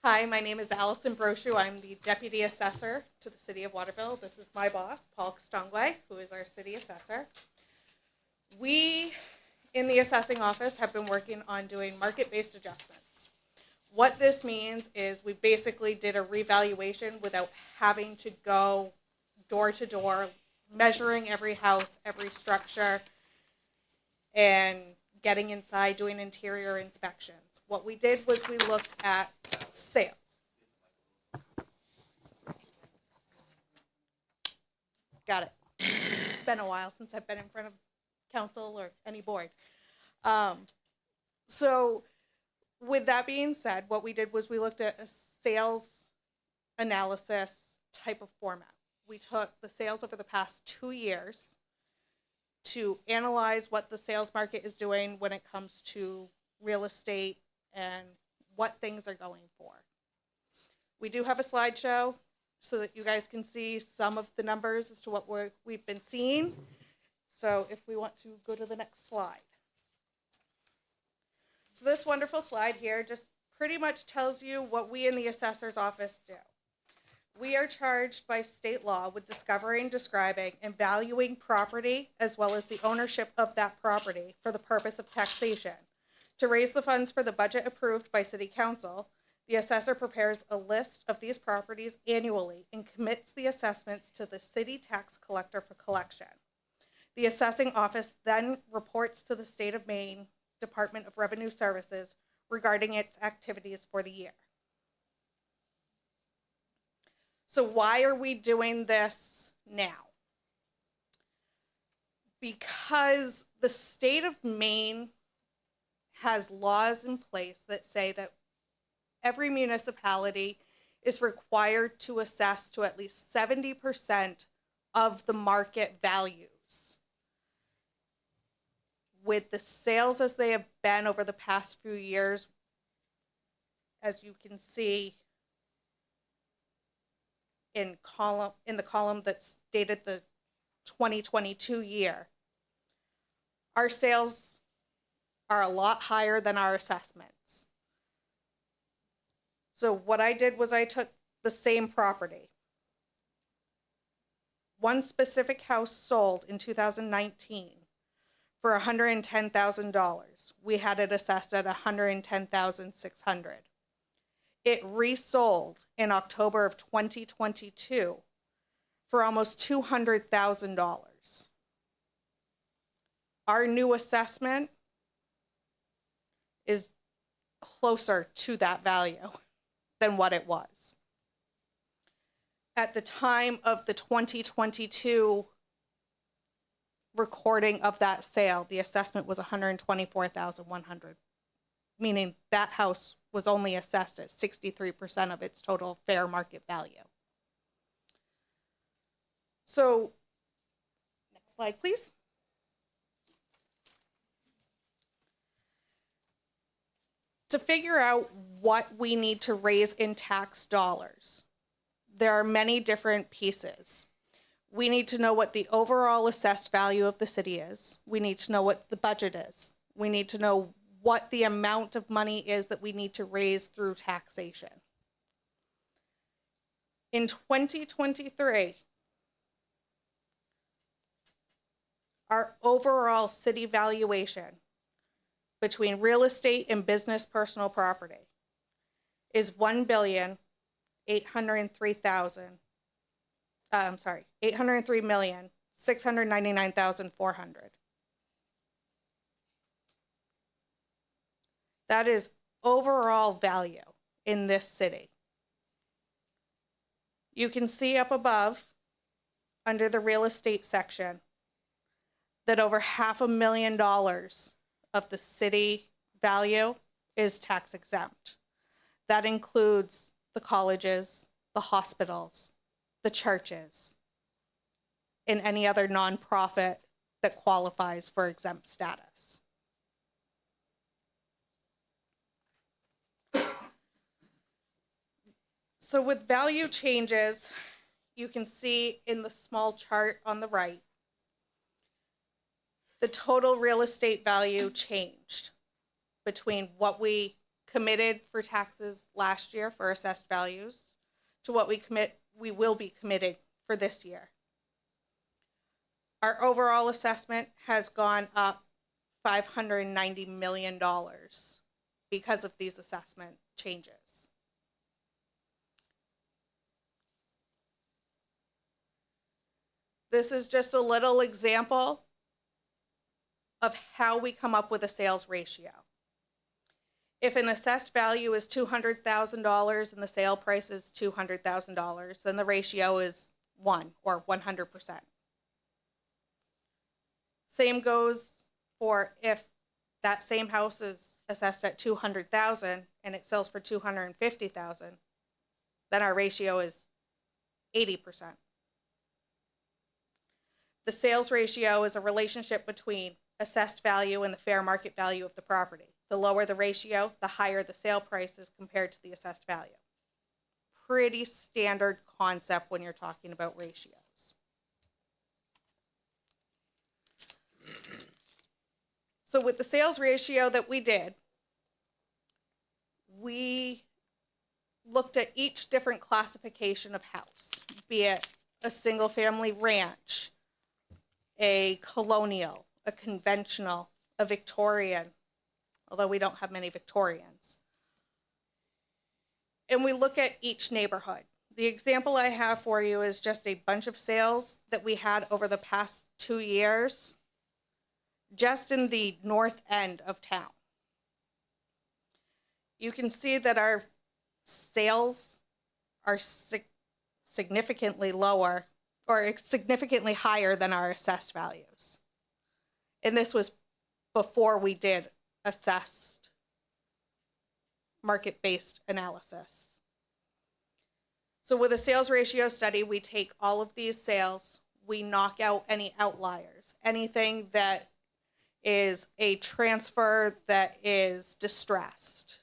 Hi, my name is Allison Brochu. I'm the Deputy Assessor to the City of Waterville. This is my boss, Paul Costongwe, who is our City Assessor. We, in the assessing office, have been working on doing market-based adjustments. What this means is we basically did a revaluation without having to go door to door, measuring every house, every structure, and getting inside, doing interior inspections. What we did was we looked at sales. Got it. It's been a while since I've been in front of council or any board. Um, so with that being said, what we did was we looked at a sales analysis type of format. We took the sales over the past 2 years to analyze what the sales market is doing when it comes to real estate and what things are going for. We do have a slideshow so that you guys can see some of the numbers as to what we've been seeing. So if we want to go to the next slide. So this wonderful slide here just pretty much tells you what we in the assessor's office do. We are charged by state law with discovering, describing, and valuing property as well as the ownership of that property for the purpose of taxation. To raise the funds for the budget approved by City Council, the assessor prepares a list of these properties annually and commits the assessments to the city tax collector for collection. The assessing office then reports to the State of Maine Department of Revenue Services regarding its activities for the year. So why are we doing this now? Because the state of Maine has laws in place that say that every municipality is required to assess to at least 70% of the market values. With the sales as they have been over the past few years, as you can see in the column that's dated the 2022 year, our sales are a lot higher than our assessments. So what I did was I took the same property. One specific house sold in 2019 for $110,000. We had it assessed at $110,600. It resold in October of 2022 for almost $200,000. Our new assessment is closer to that value than what it was. At the time of the 2022 recording of that sale, the assessment was $124,100, meaning that house was only assessed at 63% of its total fair market value. So, next slide, please. To figure out what we need to raise in tax dollars, there are many different pieces. We need to know what the overall assessed value of the city is. We need to know what the budget is. We need to know what the amount of money is that we need to raise through taxation. In 2023, our overall city valuation between real estate and business personal property is $803,699,400. That is overall value in this city. You can see up above, under the real estate section, that over $500,000 of the city value is tax exempt. That includes the colleges, the hospitals, the churches, and any other nonprofit that qualifies for exempt status. So with value changes, you can see in the small chart on the right, the total real estate value changed between what we committed for taxes last year for assessed values to what we will be committing for this year. Our overall assessment has gone up $590 million because of these assessment changes. This is just a little example of how we come up with a sales ratio. If an assessed value is $200,000 and the sale price is $200,000, then the ratio is 1 or 100%. Same goes for if that same house is assessed at $200,000 and it sells for $250,000, then our ratio is 80%. The sales ratio is a relationship between assessed value and the fair market value of the property. The lower the ratio, the higher the sale price is compared to the assessed value. Pretty standard concept when you're talking about ratios. So with the sales ratio that we did, we looked at each different classification of house, be it a single family ranch, a colonial, a conventional, a Victorian, although we don't have many Victorians. And we look at each neighborhood. The example I have for you is just a bunch of sales that we had over the past 2 years, just in the north end of town. You can see that our sales are significantly lower or significantly higher than our assessed values. And this was before we did assessed market-based analysis. So with a sales ratio study, we take all of these sales, we knock out any outliers, anything that is a transfer that is distressed.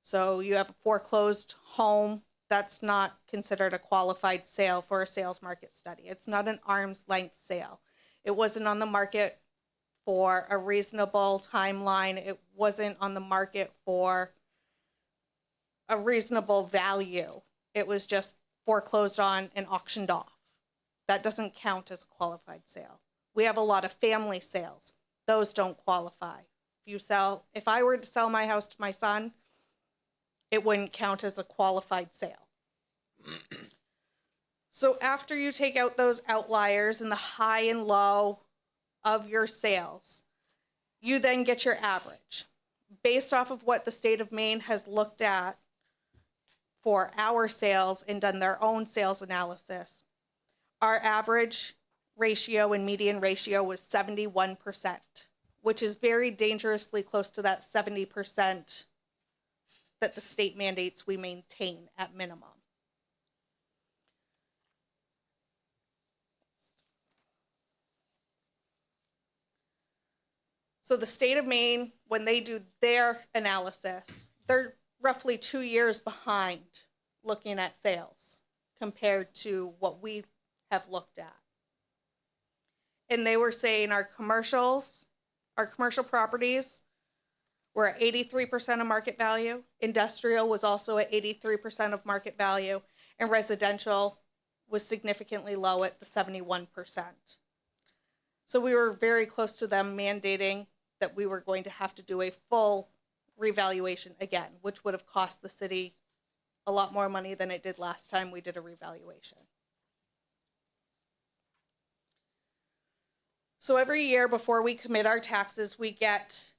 So you have a foreclosed home, that's not considered a qualified sale for a sales market study. It's not an arm's length sale. It wasn't on the market for a reasonable timeline. It wasn't on the market for a reasonable value. It was just foreclosed on and auctioned off. That doesn't count as a qualified sale. We have a lot of family sales. Those don't qualify. If I were to sell my house to my son, it wouldn't count as a qualified sale. So after you take out those outliers and the high and low of your sales, you then get your average. Based off of what the state of Maine has looked at for our sales and done their own sales analysis, our average ratio and median ratio was 71%, which is very dangerously close to that 70% that the state mandates we maintain at minimum. So the state of Maine, when they do their analysis, they're roughly 2 years behind looking at sales compared to what we have looked at. And they were saying our commercial properties were at 83% of market value. Industrial was also at 83% of market value, and residential was significantly low at the 71%. So we were very close to them mandating that we were going to have to do a full revaluation again, which would have cost the city a lot more money than it did last time we did a revaluation. So every year before we commit our taxes, we get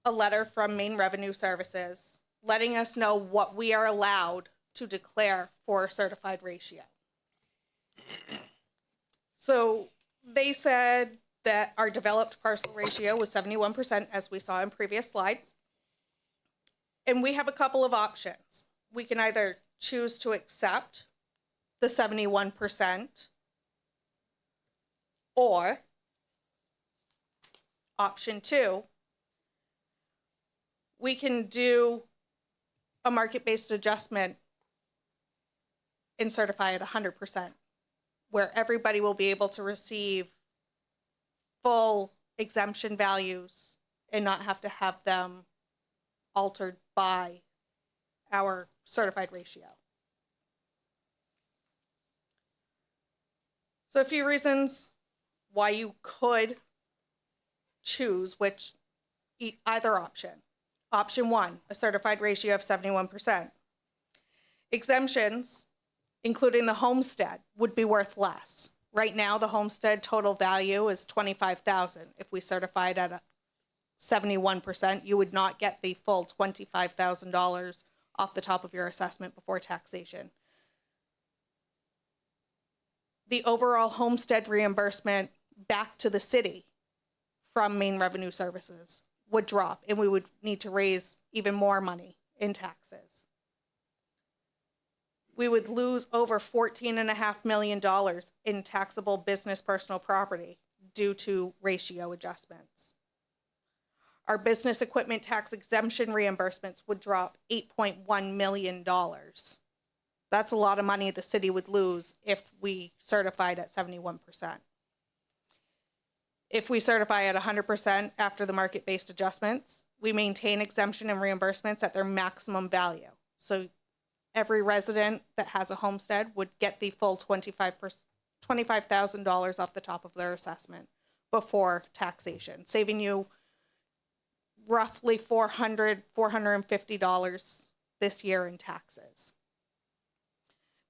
a letter from Maine Revenue Services letting us know what we are allowed to declare for a certified ratio. So they said that our developed parcel ratio was 71%, as we saw in previous slides. And we have a couple of options. We can either choose to accept the 71%, or option 2, we can do a market-based adjustment and certify at 100%, where everybody will be able to receive full exemption values and not have to have them altered by our certified ratio. So a few reasons why you could choose either option. Option 1, a certified ratio of 71%. Exemptions, including the homestead, would be worth less. Right now, the homestead total value is $25,000. If we certified at a 71%, you would not get the full $25,000 off the top of your assessment before taxation. The overall homestead reimbursement back to the city from Maine Revenue Services would drop, and we would need to raise even more money in taxes. We would lose over $14.5 million in taxable business personal property due to ratio adjustments. Our business equipment tax exemption reimbursements would drop $8.1 million. That's a lot of money the city would lose if we certified at 71%. If we certify at 100% after the market-based adjustments, we maintain exemption and reimbursements at their maximum value. So every resident that has a homestead would get the full $25,000 off the top of their assessment before taxation, saving you roughly $450 this year in taxes.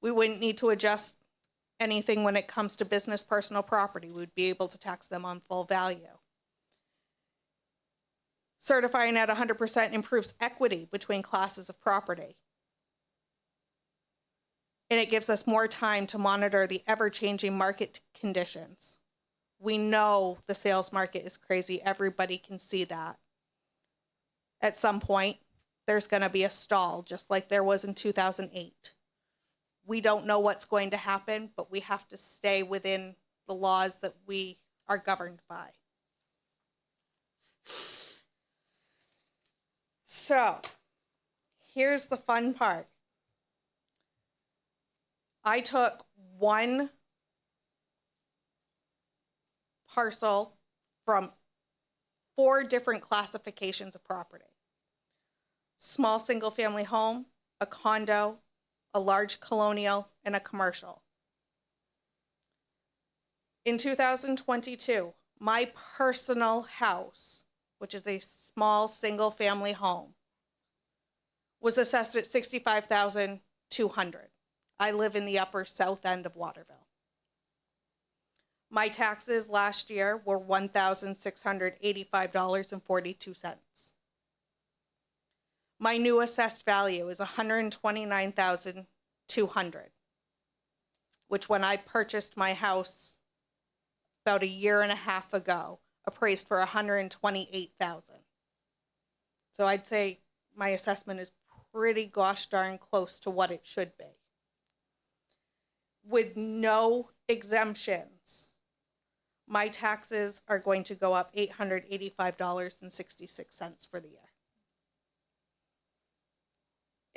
We wouldn't need to adjust anything when it comes to business personal property. We'd be able to tax them on full value. Certifying at 100% improves equity between classes of property. And it gives us more time to monitor the ever-changing market conditions. We know the sales market is crazy. Everybody can see that. At some point, there's going to be a stall, just like there was in 2008. We don't know what's going to happen, but we have to stay within the laws that we are governed by. So, here's the fun part. I took one parcel from 4 different classifications of property. Small single-family home, a condo, a large colonial, and a commercial. In 2022, my personal house, which is a small single-family home, was assessed at $65,200. I live in the upper south end of Waterville. My taxes last year were $1,685.42. My new assessed value is $129,200, which when I purchased my house about a year and a half ago, appraised for $128,000. So I'd say my assessment is pretty gosh darn close to what it should be. With no exemptions, my taxes are going to go up $885.66 for the year.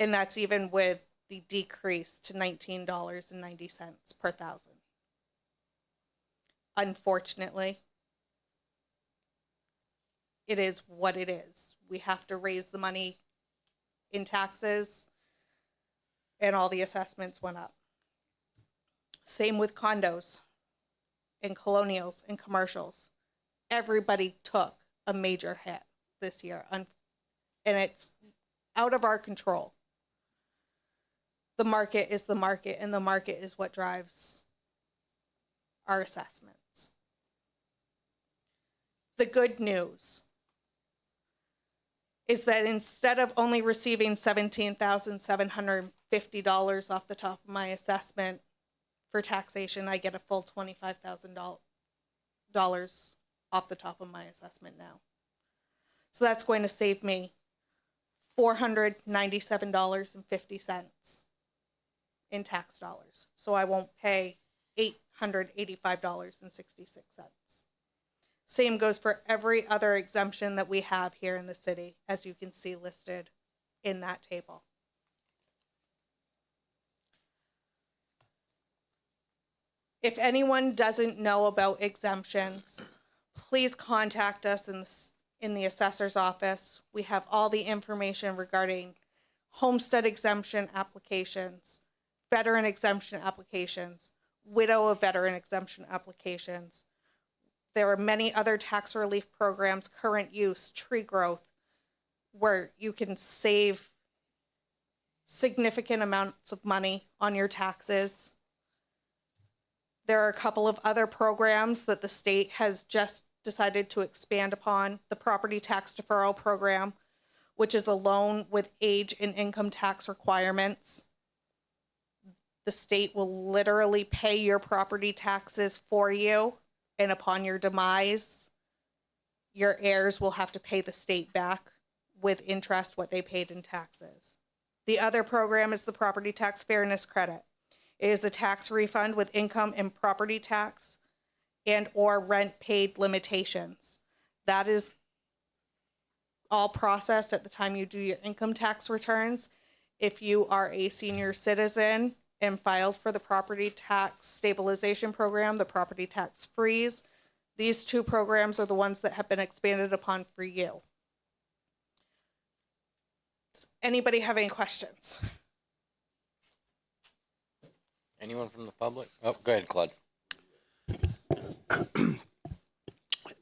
And that's even with the decrease to $19.90 per thousand. Unfortunately, it is what it is. We have to raise the money in taxes, and all the assessments went up. Same with condos and colonials and commercials. Everybody took a major hit this year, and it's out of our control. The market is the market, and the market is what drives our assessments. The good news is that instead of only receiving $17,750 off the top of my assessment for taxation, I get a full $25,000 off the top of my assessment now. So that's going to save me $497.50 in tax dollars. So I won't pay $885.66. Same goes for every other exemption that we have here in the city, as you can see listed in that table. If anyone doesn't know about exemptions, please contact us in the assessor's office. We have all the information regarding homestead exemption applications, veteran exemption applications, widow of veteran exemption applications. There are many other tax relief programs, current use, tree growth, where you can save significant amounts of money on your taxes. There are a couple of other programs that the state has just decided to expand upon. The property tax deferral program, which is a loan with age and income tax requirements. The state will literally pay your property taxes for you, and upon your demise, your heirs will have to pay the state back with interest what they paid in taxes. The other program is the property tax fairness credit. It is a tax refund with income and property tax and or rent paid limitations. That is all processed at the time you do your income tax returns. If you are a senior citizen and filed for the property tax stabilization program, the property tax freeze, these two programs are the ones that have been expanded upon for you. Does anybody have any questions? Anyone from the public? Oh, go ahead, Claude.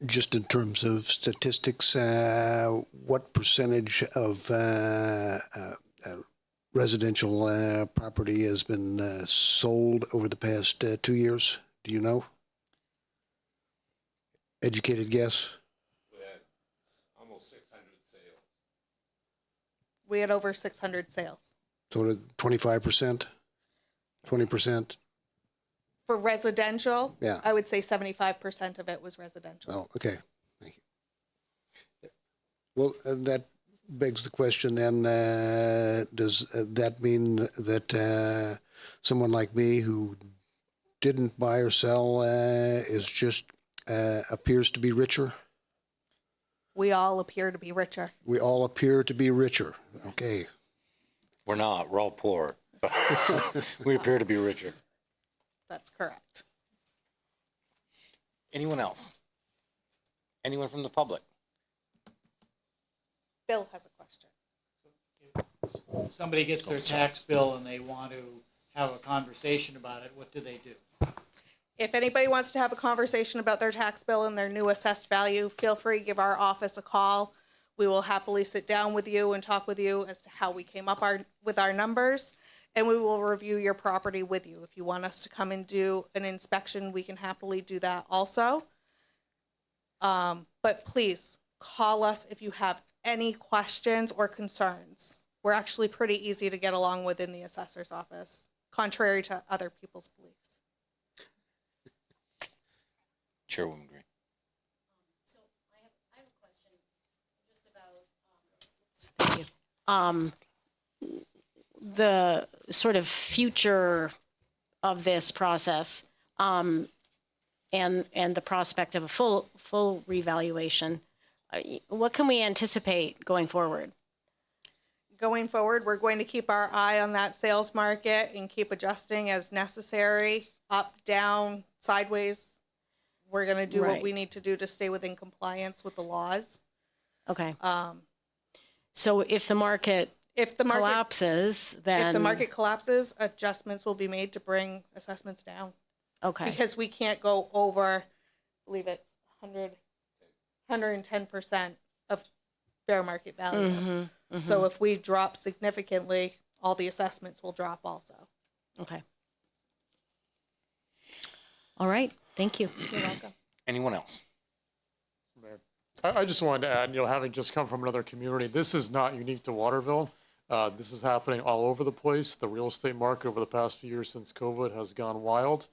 Just in terms of statistics, what percentage of residential property has been sold over the past 2 years? Do you know? Educated guess? We had almost 600 sales. We had over 600 sales. So 25%? 20%? For residential, Yeah. I would say 75% of it was residential. Oh, okay. Thank you. Well, that begs the question then, does that mean that someone like me who didn't buy or sell is just appears to be richer? We all appear to be richer. We all appear to be richer. Okay. We're not. We're all poor. We appear to be richer. That's correct. Anyone else? Anyone from the public? Bill has a question. Somebody gets their tax bill and they want to have a conversation about it, what do they do? If anybody wants to have a conversation about their tax bill and their new assessed value, feel free to give our office a call. We will happily sit down with you and talk with you as to how we came up with our numbers, and we will review your property with you. If you want us to come and do an inspection, we can happily do that also. But please call us if you have any questions or concerns. We're actually pretty easy to get along with in the assessor's office, contrary to other people's beliefs. Chairwoman Green. So I have a question just about the sort of future of this process, and the prospect of a full revaluation. What can we anticipate going forward? Going forward, we're going to keep our eye on that sales market and keep adjusting as necessary, up, down, sideways. We're going to do what we need to do to stay within compliance with the laws. Okay. So if the market collapses, then if the market collapses, adjustments will be made to bring assessments down. Okay. Because we can't go over, I believe it's 110% of fair market value. So if we drop significantly, all the assessments will drop also. Okay. All right. Thank you. You're welcome. Anyone else? Mayor. I just wanted to add, having just come from another community, this is not unique to Waterville. This is happening all over the place. The real estate market over the past few years since COVID has gone wild.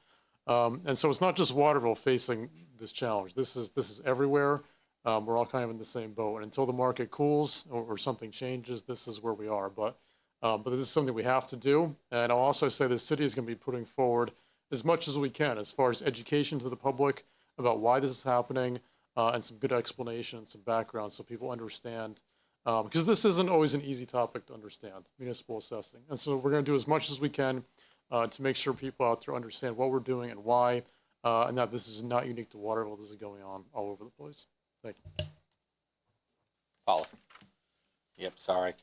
And so it's not just Waterville facing this challenge. This is everywhere. We're all kind of in the same boat. And until the market cools or something changes, this is where we are. But this is something we have to do. And I'll also say the city is going to be putting forward as much as we can as far as education to the public about why this is happening, and some good explanation and some background so people understand. Because this isn't always an easy topic to understand, municipal assessing. And so we're going to do as much as we can to make sure people out there understand what we're doing and why, and that this is not unique to Waterville. This is going on all over the place. Thank you. Paula. Yep, sorry.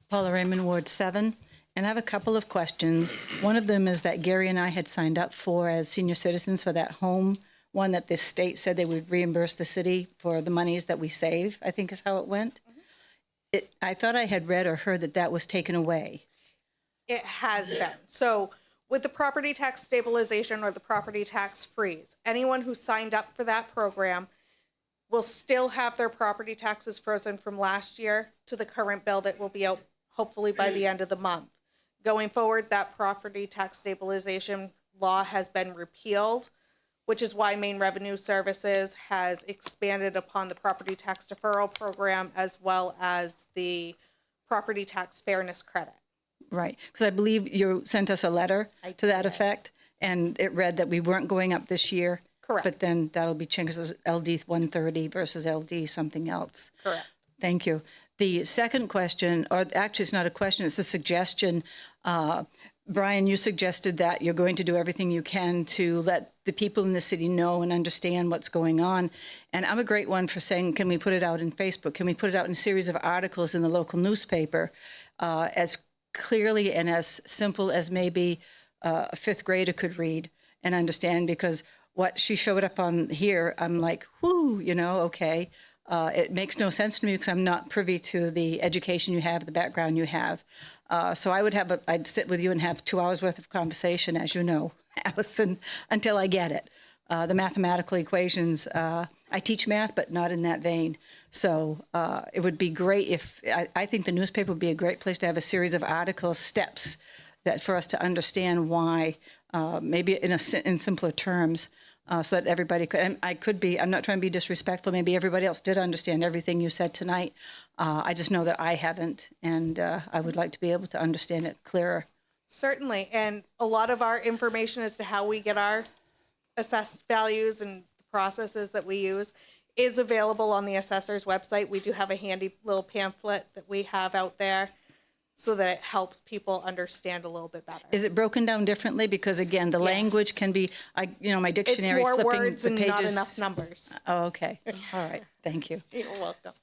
Paula Raymond, Ward 7, and I have a couple of questions. One of them is that Gary and I had signed up for as senior citizens for that home one that the state said they would reimburse the city for the monies that we save, I think is how it went. I thought I had read or heard that that was taken away. It has been. So with the property tax stabilization or the property tax freeze, anyone who signed up for that program will still have their property taxes frozen from last year to the current bill that will be out hopefully by the end of the month. Going forward, that property tax stabilization law has been repealed, which is why Maine Revenue Services has expanded upon the property tax deferral program as well as the property tax fairness credit. Right, because I believe you sent us a letter to that effect, and it read that we weren't going up this year. Correct. But then that'll be changed because LD 130 versus LD something else. Correct. Thank you. The second question, or actually it's not a question, it's a suggestion. Brian, you suggested that you're going to do everything you can to let the people in the city know and understand what's going on. And I'm a great one for saying, can we put it out in Facebook? Can we put it out in a series of articles in the local newspaper as clearly and as simple as maybe a fifth grader could read and understand? Because what she showed up on here, I'm like, whoo, okay. It makes no sense to me because I'm not privy to the education you have, the background you have. So I'd sit with you and have 2 hours worth of conversation, as you know, Allison, until I get it. The mathematical equations, I teach math, but not in that vein. So it would be great if, I think the newspaper would be a great place to have a series of articles, steps that for us to understand why, maybe in simpler terms, so that everybody could, and I'm not trying to be disrespectful, maybe everybody else did understand everything you said tonight. I just know that I haven't, and I would like to be able to understand it clearer. Certainly. And a lot of our information as to how we get our assessed values and the processes that we use is available on the assessor's website. We do have a handy little pamphlet that we have out there so that it helps people understand a little bit better. Is it broken down differently? Because again, the language can be, my It's dictionary more flipping words the and pages. not enough numbers. Oh, okay. All right. Thank you. You're welcome.